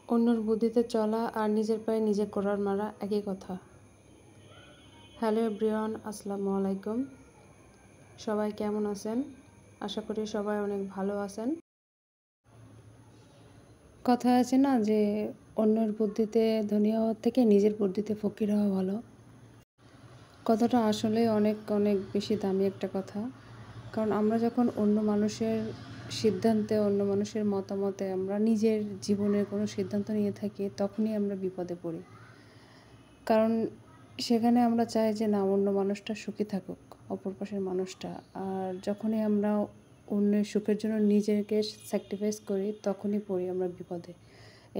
অন্যের বুদ্ধিতে চলা আর নিজের পায়ে নিজে কোড়াল মারা একই কথা। হ্যালো এভরিওয়ান, আসসালামু আলাইকুম। সবাই কেমন আছেন? আশা করি সবাই অনেক ভালো আছেন। কথা আছে না যে অন্যের বুদ্ধিতে ধনী হওয়ার থেকে নিজের বুদ্ধিতে ফকির হওয়া ভালো। কথাটা আসলে অনেক অনেক বেশি দামি একটা কথা। কারণ আমরা যখন অন্য মানুষের সিদ্ধান্তে, অন্য মানুষের মতামতে আমরা নিজের জীবনের কোনো সিদ্ধান্ত নিয়ে থাকি, তখনই আমরা বিপদে পড়ি। কারণ সেখানে আমরা চাই যে না, অন্য মানুষটা সুখী থাকুক, অপর পাশের মানুষটা। আর যখনই আমরা অন্যের সুখের জন্য নিজেকে স্যাক্রিফাইস করি, তখনই পড়ি আমরা বিপদে।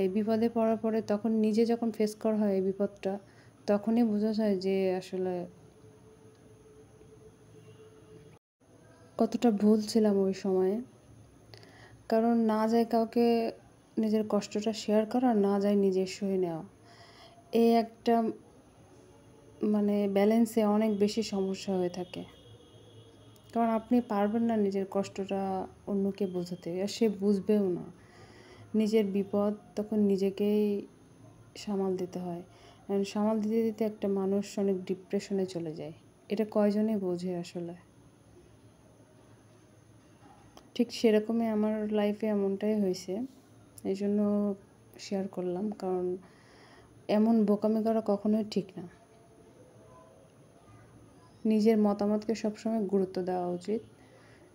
এই বিপদে পড়ার পরে তখন নিজে যখন ফেস করা হয় এই বিপদটা, তখনই বোঝা যায় যে আসলে কতটা ভুল ছিলাম ওই সময়ে। কারণ না যায় কাউকে নিজের কষ্টটা শেয়ার করা, না যায় নিজের সয়ে নেওয়া, এই একটা ব্যালেন্সে অনেক বেশি সমস্যা হয়ে থাকে। কারণ আপনি পারবেন না নিজের কষ্টটা অন্যকে বোঝাতে, আর সে বুঝবেও না। নিজের বিপদ তখন নিজেকেই সামাল দিতে হয়। সামাল দিতে দিতে একটা মানুষ অনেক ডিপ্রেশনে চলে যায়। এটা কয়জনই বোঝে আসলে। ঠিক সেরকমই আমার লাইফে এমনটাই হয়েছে, এই জন্য শেয়ার করলাম। কারণ এমন বোকামি করা কখনোই ঠিক না। নিজের মতামতকে সবসময় গুরুত্ব দেওয়া উচিত,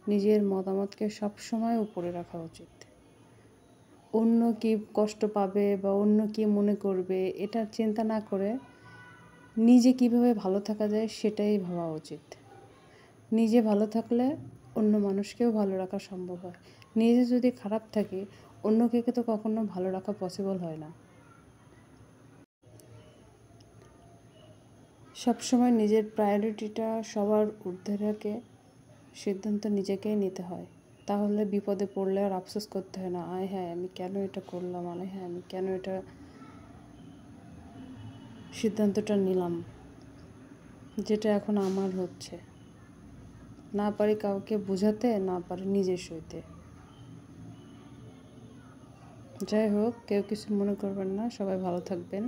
নিজের মতামতকে সবসময় উপরে রাখা উচিত। অন্য কি কষ্ট পাবে বা অন্য কি মনে করবে এটা চিন্তা না করে নিজে কিভাবে ভালো থাকা যায় সেটাই ভাবা উচিত। নিজে ভালো থাকলে অন্য মানুষকেও ভালো রাখা সম্ভব হয়। নিজে যদি খারাপ থাকে, অন্যকে তো কখনো ভালো রাখা পসিবল হয় না। সবসময় নিজের প্রায়োরিটিটা সবার ঊর্ধ্বে রেখে সিদ্ধান্ত নিজেকেই নিতে হয়। তাহলে বিপদে পড়লে আর আফসোস করতে হয় না, আয় হ্যাঁ আমি কেন এটা করলাম, আয় হ্যাঁ আমি কেন এটা সিদ্ধান্তটা নিলাম, যেটা এখন আমার হচ্ছে। না পারি কাউকে বোঝাতে, না পারি নিজের সইতে। যাই হোক, কেউ কিছু মনে করবেন না, সবাই ভালো থাকবেন।